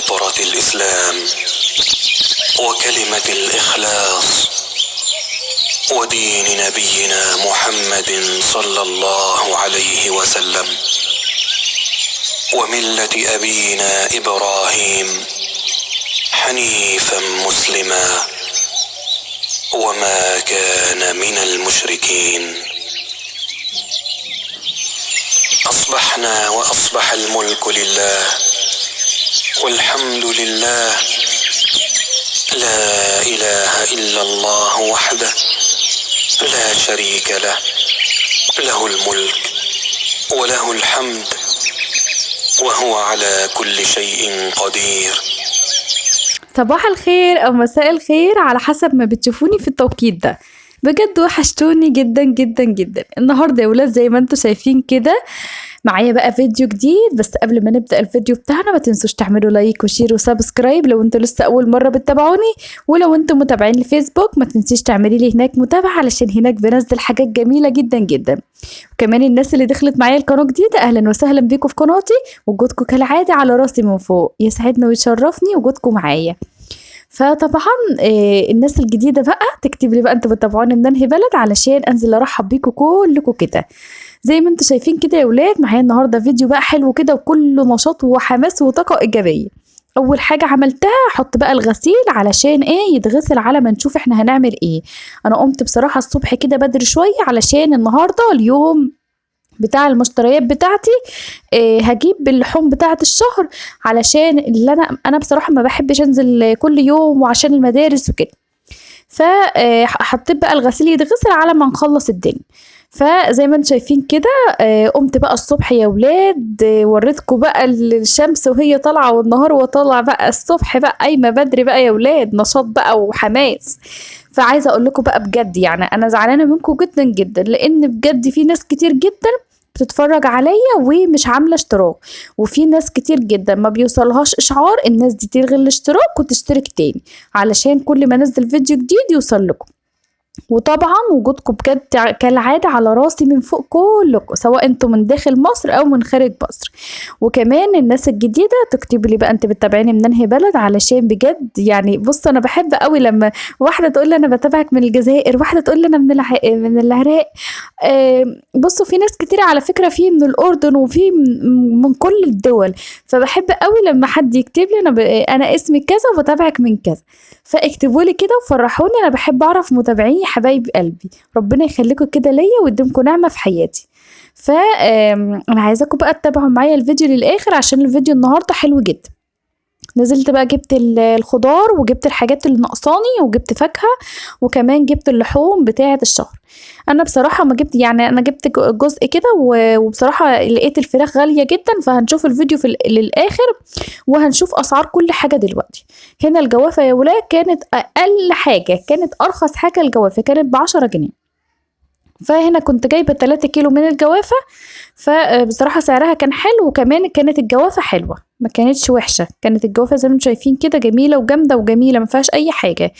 فطرة الإسلام وكلمة الإخلاص ودين نبينا محمد صلى الله عليه وسلم وملة أبينا إبراهيم حنيفا مسلما وما كان من المشركين. أصبحنا وأصبح الملك لله والحمد لله، لا إله إلا الله وحده لا شريك له، له الملك وله الحمد وهو على كل شيء قدير. صباح الخير أو مساء الخير على حسب ما بتشوفوني في التوقيت ده. بجد وحشتوني جدا جدا جدا. النهاردة يا ولاد زي ما انتوا شايفين كده معايا بقى فيديو جديد، بس قبل ما نبدأ الفيديو بتاعنا ما تنسوش تعملوا لايك وشير وسبسكرايب لو انتوا لسه أول مرة بتتابعوني، ولو انتوا متابعين الفيسبوك ما تنسيش تعملي لي هناك متابعة علشان هناك بنزل حاجات جميلة جدا جدا. وكمان الناس اللي دخلت معايا القناة جديدة أهلا وسهلا بيكم في قناتي، وجودكم كالعادة على راسي من فوق، يسعدني ويشرفني وجودكم معايا. فطبعا الناس الجديدة بقى تكتب لي بقى انتوا بتتابعوني من انهي بلد علشان انزل ارحب بيكم كلكم كده زي ما انتوا شايفين كده يا ولاد. معايا النهارده فيديو بقى حلو كده وكله نشاط وحماس وطاقة ايجابية. اول حاجة عملتها احط بقى الغسيل علشان يتغسل على ما نشوف احنا هنعمل ايه. انا قمت بصراحة الصبح كده بدري شوية علشان النهارده اليوم بتاع المشتريات بتاعتي. هجيب اللحوم بتاعة الشهر علشان اللي انا بصراحة ما بحبش انزل كل يوم وعشان المدارس وكده. فحطيت بقى الغسيل يتغسل على ما نخلص الدنيا. فزي ما انتم شايفين كده قمت بقى الصبح يا ولاد، وريتكم بقى الشمس وهي طالعة والنهار وطالع بقى الصبح بقى قايمة بدري بقى يا ولاد، نشاط بقى وحماس. فعايزة اقول لكم بقى بجد يعني انا زعلانة منكم جدا جدا، لان بجد في ناس كتير جدا بتتفرج عليا ومش عاملة اشتراك، وفي ناس كتير جدا ما بيوصلهاش اشعار الناس دي تلغي الاشتراك وتشترك تاني علشان كل ما انزل فيديو جديد يوصل لكم. وطبعا وجودكم بجد كالعادة على راسي من فوق كلكم، سواء انتم من داخل مصر او من خارج مصر. وكمان الناس الجديدة تكتب لي بقى انت بتتابعيني من انهي بلد علشان بجد يعني بص انا بحب قوي لما واحدة تقول لي انا بتابعك من الجزائر، واحدة تقول لي انا من العراق. بصوا في ناس كتير على فكرة، في من الاردن وفي من كل الدول. فبحب قوي لما حد يكتب لي انا اسمي كذا وبتابعك من كذا. فاكتبوا لي كده وفرحوني، انا بحب اعرف متابعيني حبايب قلبي، ربنا يخليكم كده ليا ويديمكم نعمة في حياتي. انا عايزاكم بقى تتابعوا معايا الفيديو للاخر عشان الفيديو النهارده حلو جدا. نزلت بقى جبت الخضار وجبت الحاجات اللي ناقصاني وجبت فاكهة، وكمان جبت اللحوم بتاعة الشهر. انا بصراحة ما جبت يعني انا جبت جزء كده وبصراحة لقيت الفراخ غالية جدا، فهنشوف الفيديو للاخر وهنشوف اسعار كل حاجة دلوقتي. هنا الجوافة يا ولاد كانت اقل حاجة، كانت ارخص حاجة الجوافة كانت ب10 جنيه. فهنا كنت جايبة 3 كيلو من الجوافة، فبصراحة سعرها كان حلو، وكمان كانت الجوافة حلوة ما كانتش وحشة، كانت الجوافة زي ما انتم شايفين كده جميلة وجامدة وجميلة ما فيهاش اي حاجة.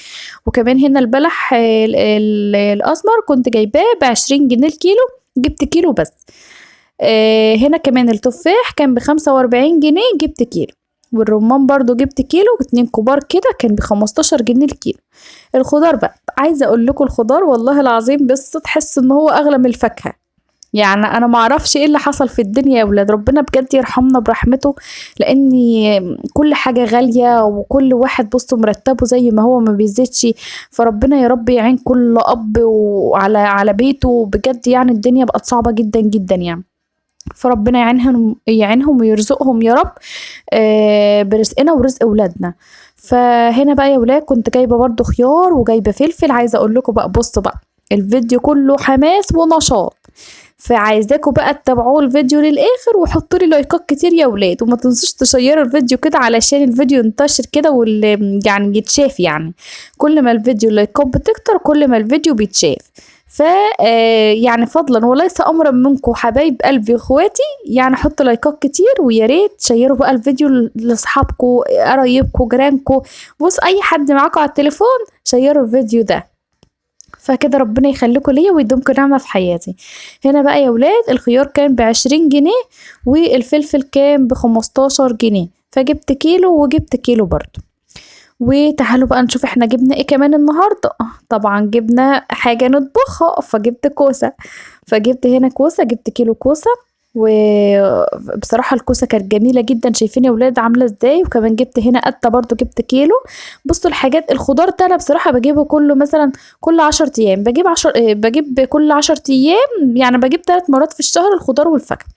وكمان هنا البلح الاسمر كنت جايباه ب20 جنيه الكيلو، جبت كيلو بس. هنا كمان التفاح كان ب45 جنيه جبت كيلو، والرمان برضو جبت كيلو 2 كبار كده كان ب15 جنيه الكيلو. الخضار بقى عايزة اقول لكم الخضار والله العظيم بس تحس ان هو اغلى من الفاكهة. يعني انا ما اعرفش ايه اللي حصل في الدنيا يا ولاد، ربنا بجد يرحمنا برحمته، لان كل حاجة غالية وكل واحد بصوا مرتبه زي ما هو ما بيزيدش. فربنا يا رب يعين كل اب وعلى بيته، بجد يعني الدنيا بقت صعبة جدا جدا يعني. فربنا يعينهم ويرزقهم يا رب برزقنا ورزق اولادنا. فهنا بقى يا ولاد كنت جايبه برضو خيار وجايبه فلفل. عايزه اقول لكم بقى بصوا بقى الفيديو كله حماس ونشاط، فعايزاكم بقى تتابعوا الفيديو للاخر وحطوا لي لايكات كتير يا ولاد، وما تنسوش تشيروا الفيديو كده علشان الفيديو ينتشر كده واللي يعني يتشاف. يعني كل ما الفيديو اللايكات بتكتر كل ما الفيديو بيتشاف. يعني فضلا وليس امرا منكم حبايب قلبي واخواتي، يعني حطوا لايكات كتير، ويا ريت شيروا بقى الفيديو لاصحابكم قرايبكم جيرانكم، بص اي حد معاكم على التليفون شيروا الفيديو ده. فكده ربنا يخليكم ليا ويدومكم نعمة في حياتي. هنا بقى يا ولاد الخيار كان ب20 جنيه والفلفل كان ب15 جنيه. فجبت كيلو وجبت كيلو برضو. وتعالوا بقى نشوف احنا جبنا ايه كمان النهارده. طبعا جبنا حاجه نطبخها، فجبت كوسه. فجبت هنا كوسه، جبت كيلو كوسه. وبصراحه الكوسه كانت جميله جدا، شايفين يا ولاد عامله ازاي. وكمان جبت هنا قته برضو، جبت كيلو. بصوا الحاجات الخضار ده انا بصراحه بجيبه كله مثلا كل 10 ايام، بجيب كل 10 ايام، يعني بجيب 3 مرات في الشهر الخضار والفاكهه.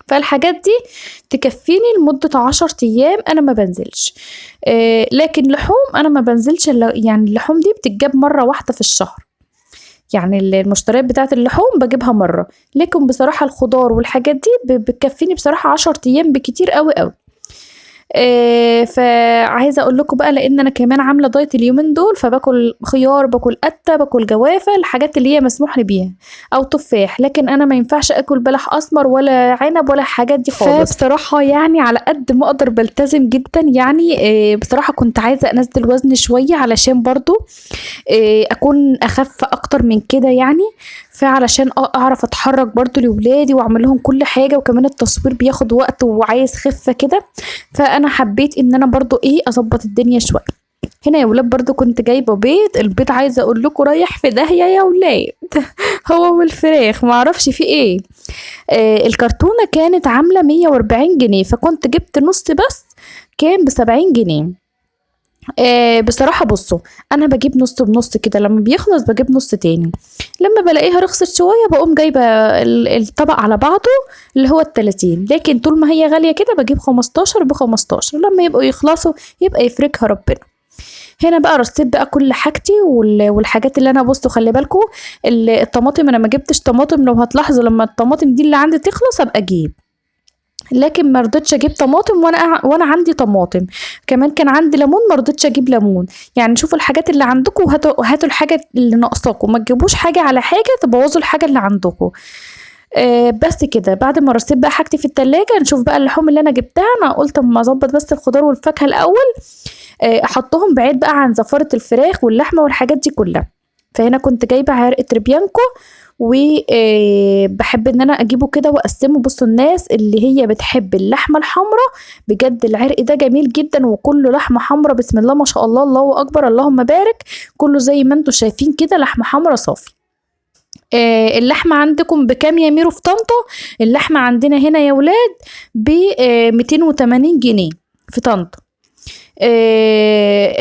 فالحاجات دي تكفيني لمدة 10 أيام أنا ما بنزلش. لكن لحوم أنا ما بنزلش يعني اللحوم دي بتتجاب مرة واحدة في الشهر. يعني المشتريات بتاعة اللحوم بجيبها مرة. لكن بصراحة الخضار والحاجات دي بتكفيني بصراحة 10 أيام بكتير قوي قوي. فعايزه اقول لكم بقى، لان انا كمان عامله دايت اليومين دول، فباكل خيار، باكل قته، باكل جوافه، الحاجات اللي هي مسموح لي بيها، او تفاح. لكن انا ما ينفعش اكل بلح اسمر ولا عنب ولا الحاجات دي خالص. فبصراحه يعني على قد ما اقدر بلتزم جدا يعني. بصراحه كنت عايزه انزل وزن شويه علشان برضو اكون اخف اكتر من كده يعني. فعلشان اعرف اتحرك برضو لولادي واعمل لهم كل حاجه، وكمان التصوير بياخد وقت وعايز خفه كده. فانا حبيت ان انا برضو اظبط الدنيا شويه. هنا يا ولاد برضو كنت جايبه بيض. البيض عايزه اقول لكم رايح في داهيه يا ولاد. هو والفراخ معرفش في ايه. الكرتونه كانت عامله 140 جنيه، فكنت جبت نص بس، كان ب70 جنيه. بصراحة بصوا، أنا بجيب نص بنص كده، لما بيخلص بجيب نص تاني. لما بلاقيها رخصت شوية بقوم جايبة الطبق على بعضه اللي هو ال30. لكن طول ما هي غالية كده بجيب 15 ب15، لما يبقوا يخلصوا يبقى يفرجها ربنا. هنا بقى رصيت بقى كل حاجتي والحاجات اللي انا بصوا خلي بالكم. الطماطم انا ما جبتش طماطم، لو هتلاحظوا لما الطماطم دي اللي عندي تخلص ابقى اجيب. لكن ما رضيتش اجيب طماطم وانا عندي طماطم. كمان كان عندي ليمون، ما رضيتش اجيب ليمون. يعني شوفوا الحاجات اللي عندكم وهاتوا الحاجه اللي ناقصاكم، ما تجيبوش حاجه على حاجه تبوظوا الحاجه اللي عندكم. بس كده. بعد ما رصيت بقى حاجتي في التلاجة، نشوف بقى اللحوم اللي انا جبتها. انا قلت اما اظبط بس الخضار والفاكهه الاول، احطهم بعيد بقى عن زفاره الفراخ واللحمه والحاجات دي كلها. فهنا كنت جايبه عرق تريبيانكو، وبحب ان انا اجيبه كده واقسمه. بصوا الناس اللي هي بتحب اللحمه الحمراء، بجد العرق ده جميل جدا، وكله لحمه حمراء بسم الله ما شاء الله، الله اكبر اللهم بارك. كله زي ما انتم شايفين كده لحمه حمراء صافي. اللحمه عندكم بكام يا ميرو في طنطا؟ اللحمه عندنا هنا يا ولاد ب 280 جنيه في طنطا.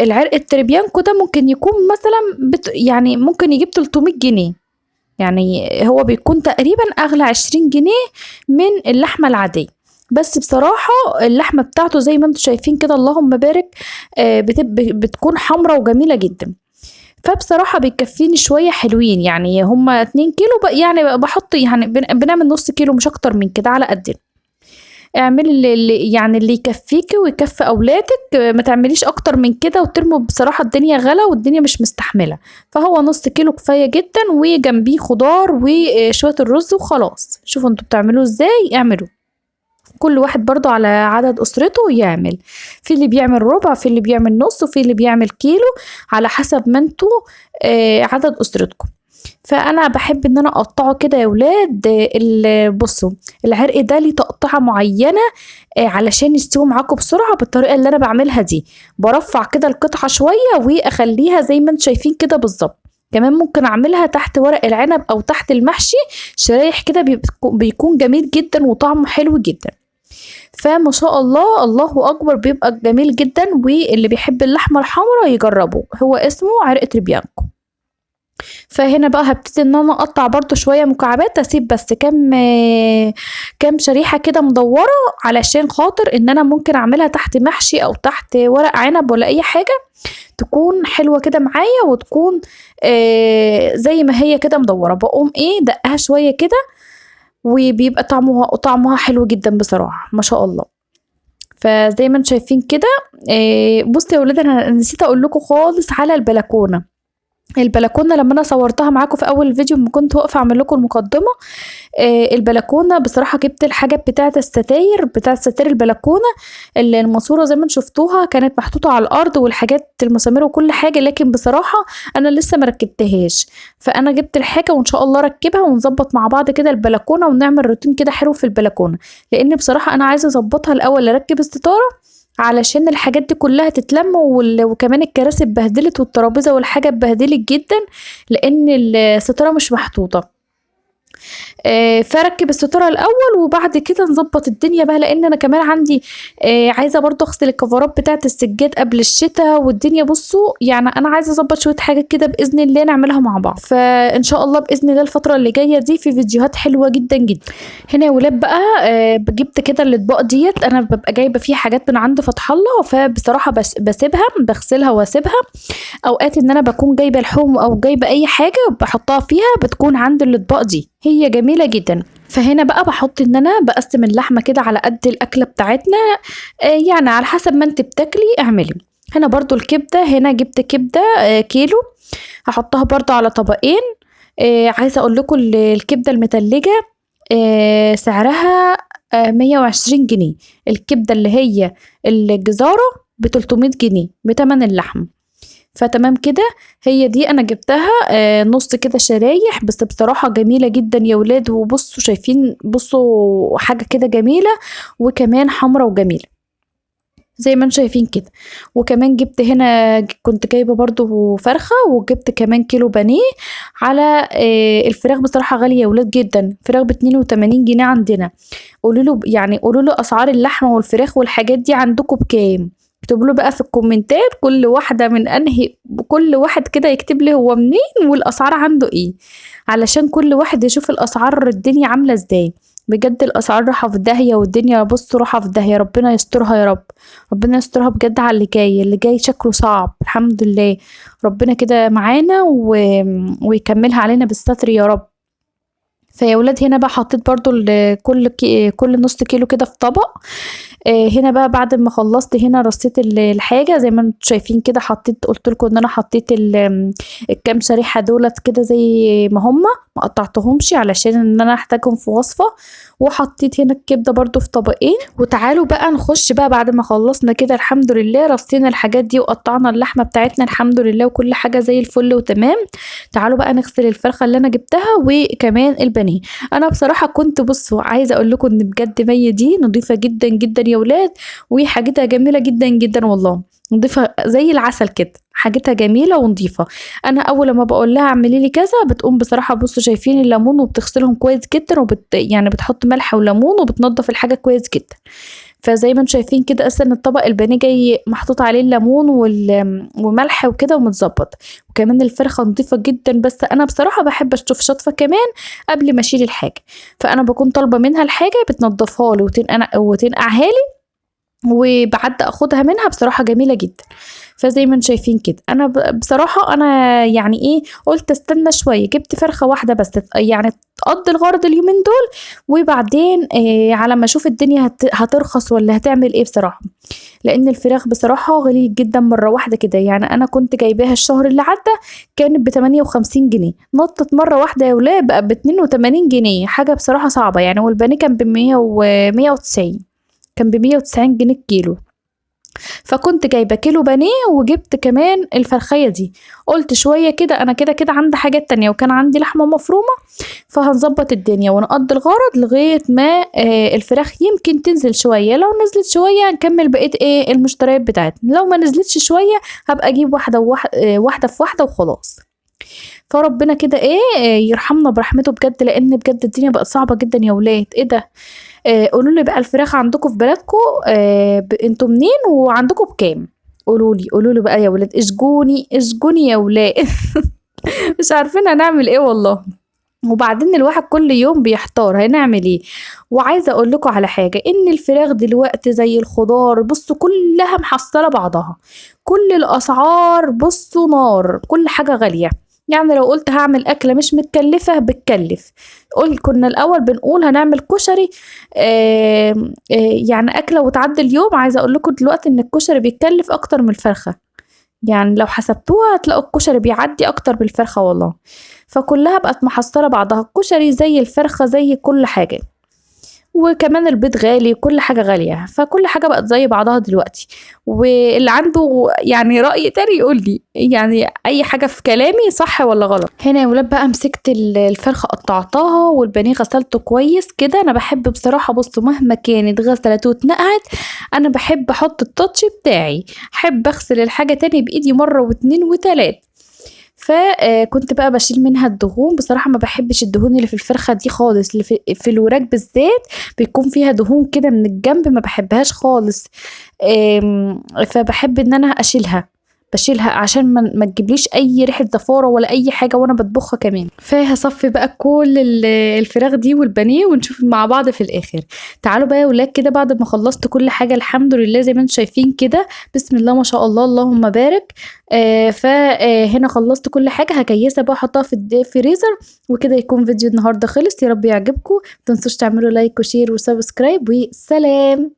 العرق التريبيانكو ده ممكن يكون مثلا يعني ممكن يجيب 300 جنيه. يعني هو بيكون تقريبا اغلى 20 جنيه من اللحمة العادية. بس بصراحة اللحمة بتاعته زي ما انتم شايفين كده اللهم بارك، بتكون حمرة وجميلة جدا. فبصراحة بيكفيني شوية حلوين، يعني هما 2 كيلو يعني بحط، يعني بنعمل نص كيلو مش اكتر من كده على قدنا. اعملي اللي يكفيكي ويكفي اولادك، ما تعمليش اكتر من كده وترموا. بصراحة الدنيا غلا والدنيا مش مستحملة، فهو نص كيلو كفاية جدا، وجنبيه خضار وشوية الرز وخلاص. شوفوا انتوا بتعملوه ازاي، اعملوا كل واحد برضو على عدد اسرته يعمل. في اللي بيعمل ربع، في اللي بيعمل نص، وفي اللي بيعمل كيلو، على حسب ما انتوا عدد اسرتكم. فانا بحب ان انا اقطعه كده يا ولاد. بصوا العرق ده ليه تقطيعه معينه علشان يستوي معاكم بسرعه. بالطريقه اللي انا بعملها دي برفع كده القطعه شويه واخليها زي ما انتم شايفين كده بالظبط. كمان ممكن اعملها تحت ورق العنب او تحت المحشي شرايح كده، بيكون جميل جدا وطعمه حلو جدا. فما شاء الله الله اكبر، بيبقى جميل جدا. واللي بيحب اللحمه الحمراء يجربه، هو اسمه عرق تريبيانكو. فهنا بقى هبتدي ان انا اقطع برضو شويه مكعبات، اسيب بس كام شريحه كده مدوره، علشان خاطر ان انا ممكن اعملها تحت محشي او تحت ورق عنب ولا اي حاجه، تكون حلوه كده معايا، وتكون زي ما هي كده مدوره. بقوم دقها شويه كده، وبيبقى طعمها حلو جدا بصراحه ما شاء الله. فزي ما انتم شايفين كده. بصوا يا ولاد، انا نسيت اقول لكم خالص على البلكونه لما انا صورتها معاكم في اول الفيديو، لما كنت واقفه اعمل لكم المقدمه. البلكونه بصراحه جبت الحاجه بتاعه ستاير البلكونه اللي الماسوره زي ما انتم شفتوها كانت محطوطه على الارض، والحاجات المسامير وكل حاجه. لكن بصراحه انا لسه ما ركبتهاش، فانا جبت الحاجه وان شاء الله اركبها ونظبط مع بعض كده البلكونه، ونعمل روتين كده حلو في البلكونه. لان بصراحه انا عايزه اظبطها الاول، اركب الستاره علشان الحاجات دي كلها تتلم وكمان الكراسي اتبهدلت والترابيزة والحاجة اتبهدلت جدا لان الستارة مش محطوطة. فركب الستارة الأول وبعد كده نظبط الدنيا بقى، لأن أنا كمان عندي عايزة برضو أغسل الكفرات بتاعة السجاد قبل الشتاء والدنيا. بصوا يعني أنا عايزة أظبط شوية حاجات كده بإذن الله نعملها مع بعض، فإن شاء الله بإذن الله الفترة اللي جاية دي في فيديوهات حلوة جدا جدا. هنا يا ولاد بقى جبت كده الأطباق ديت، أنا ببقى جايبة فيها حاجات من عند فتح الله، فبصراحة بسيبها بغسلها واسيبها. أوقات إن أنا بكون جايبة لحوم أو جايبة أي حاجة بحطها فيها بتكون عند الأطباق دي، هي جميلة جدا. فهنا بقى بحط ان انا بقسم اللحمة كده على قد الاكلة بتاعتنا، يعني على حسب ما انت بتاكلي اعملي. هنا برضو الكبدة، هنا جبت كبدة كيلو، هحطها برضو على طبقين. عايزة اقول لكم الكبدة المتلجة سعرها 120 جنيه، الكبدة اللي هي الجزارة ب300 جنيه بتمن اللحم. فتمام كده، هي دي انا جبتها نص كده شرايح، بس بصراحة جميلة جدا يا ولاد. وبصوا شايفين، بصوا حاجة كده جميلة وكمان حمرة وجميلة زي ما انتم شايفين كده. وكمان جبت هنا كنت جايبة برضو فرخة، وجبت كمان كيلو بانيه. على الفراخ بصراحة غالية يا ولاد جدا، فراخ ب82 جنيه عندنا. قولوا يعني قولوا له اسعار اللحمة والفراخ والحاجات دي عندكم بكام؟ اكتبوا له بقى في الكومنتات كل واحدة من انهي، كل واحد كده يكتب لي هو منين والاسعار عنده ايه، علشان كل واحد يشوف الاسعار الدنيا عاملة ازاي. بجد الاسعار رايحة في داهية، والدنيا بصوا رايحة في داهية، ربنا يسترها يا رب. ربنا يسترها بجد على اللي جاي، اللي جاي شكله صعب. الحمد لله ربنا كده معانا ويكملها علينا بالستر يا رب. فيا ولاد هنا بقى حطيت برضو كل نص كيلو كده في طبق. هنا بقى بعد ما خلصت هنا رصيت الحاجه زي ما انتم شايفين كده، حطيت قلت لكم ان انا حطيت الكام شريحه دولت كده زي ما هما، ما قطعتهمش علشان ان انا احتاجهم في وصفه. وحطيت هنا الكبده برضو في طبقين. وتعالوا بقى نخش بقى بعد ما خلصنا كده الحمد لله، رصينا الحاجات دي وقطعنا اللحمه بتاعتنا الحمد لله وكل حاجه زي الفل وتمام. تعالوا بقى نغسل الفرخه اللي انا جبتها وكمان البانيه. انا بصراحه كنت بصوا عايزه اقول لكم ان بجد مية دي نظيفه جدا جدا يا ولاد، وحاجتها جميله جدا جدا والله، نضيفه زي العسل كده، حاجتها جميله ونضيفه. انا اول ما بقول لها اعملي لي كذا بتقوم بصراحه. بصوا شايفين الليمون، وبتغسلهم كويس جدا يعني بتحط ملح وليمون وبتنضف الحاجه كويس جدا. فزي ما انتم شايفين كده اصلا الطبق البانيه جاي محطوط عليه الليمون وملح وكده ومتظبط. وكمان الفرخه نظيفه جدا، بس انا بصراحه بحب اشطف شطفه كمان قبل ما اشيل الحاجه. فانا بكون طالبه منها الحاجه بتنضفها لي وتنقعها لي، وبعد اخدها منها بصراحه جميله جدا. فزي ما انتم شايفين كده انا بصراحه انا يعني ايه قلت استنى شويه، جبت فرخه واحده بس يعني تقضي الغرض اليومين دول، وبعدين على ما اشوف الدنيا هترخص ولا هتعمل ايه بصراحه. لان الفراخ بصراحه غليت جدا مره واحده كده، يعني انا كنت جايباها الشهر اللي عدى كانت ب58 جنيه، نطت مره واحده يا ولاد بقى ب82 جنيه، حاجه بصراحه صعبه يعني. والبانيه كان ب100 و190، كان ب190 جنيه الكيلو. فكنت جايبه كيلو بانيه وجبت كمان الفرخيه دي. قلت شويه كده انا كده كده عندي حاجات تانية، وكان عندي لحمه مفرومه، فهنظبط الدنيا ونقضي الغرض لغايه ما الفراخ يمكن تنزل شويه. لو نزلت شويه نكمل بقيه المشتريات بتاعتنا، لو ما نزلتش شويه هبقى اجيب واحده واحده في واحده وخلاص. فربنا كده يرحمنا برحمته بجد، لان بجد الدنيا بقت صعبه جدا يا ولاد. ايه ده؟ قولوا لي بقى الفراخ عندكم في بلدكم انتوا منين وعندكم بكام؟ قولوا لي بقى يا ولاد، اشجوني يا ولاد. مش عارفين هنعمل ايه والله. وبعدين الواحد كل يوم بيحتار هنعمل ايه. وعايزه اقول لكم على حاجه، ان الفراخ دلوقتي زي الخضار بصوا كلها محصله بعضها، كل الاسعار بصوا نار، كل حاجه غاليه. يعني لو قلت هعمل أكلة مش متكلفة بتكلف. كنا الأول بنقول هنعمل كشري يعني أكلة وتعدي اليوم. عايزة أقول لكم دلوقتي إن الكشري بيتكلف أكتر من الفرخة، يعني لو حسبتوها هتلاقوا الكشري بيعدي أكتر بالفرخة والله. فكلها بقت محصلة بعضها، الكشري زي الفرخة زي كل حاجة. وكمان البيض غالي، كل حاجة غالية، فكل حاجة بقت زي بعضها دلوقتي. واللي عنده يعني رأي تاني يقول لي يعني أي حاجة في كلامي صح ولا غلط. هنا يا ولاد بقى مسكت الفرخة قطعتها، والبانيه غسلته كويس كده. أنا بحب بصراحة بصوا مهما كانت غسلت واتنقعت أنا بحب أحط التاتش بتاعي، أحب أغسل الحاجة تاني بإيدي مرة واتنين وتلات. فكنت بقى بشيل منها الدهون. بصراحة ما بحبش الدهون اللي في الفرخة دي خالص، اللي في الوراك بالذات بيكون فيها دهون كده من الجنب، ما بحبهاش خالص. فبحب ان انا بشيلها عشان ما تجيبليش اي ريحه زفاره ولا اي حاجه وانا بطبخها كمان. فهصفي بقى كل الفراخ دي والبانيه ونشوف مع بعض في الاخر. تعالوا بقى يا ولاد كده بعد ما خلصت كل حاجه الحمد لله زي ما انتم شايفين كده، بسم الله ما شاء الله اللهم بارك. فهنا خلصت كل حاجه، هكيسها بقى احطها في الفريزر. وكده يكون فيديو النهارده خلص، يا رب يعجبكم. متنسوش تعملوا لايك وشير وسبسكرايب، وسلام.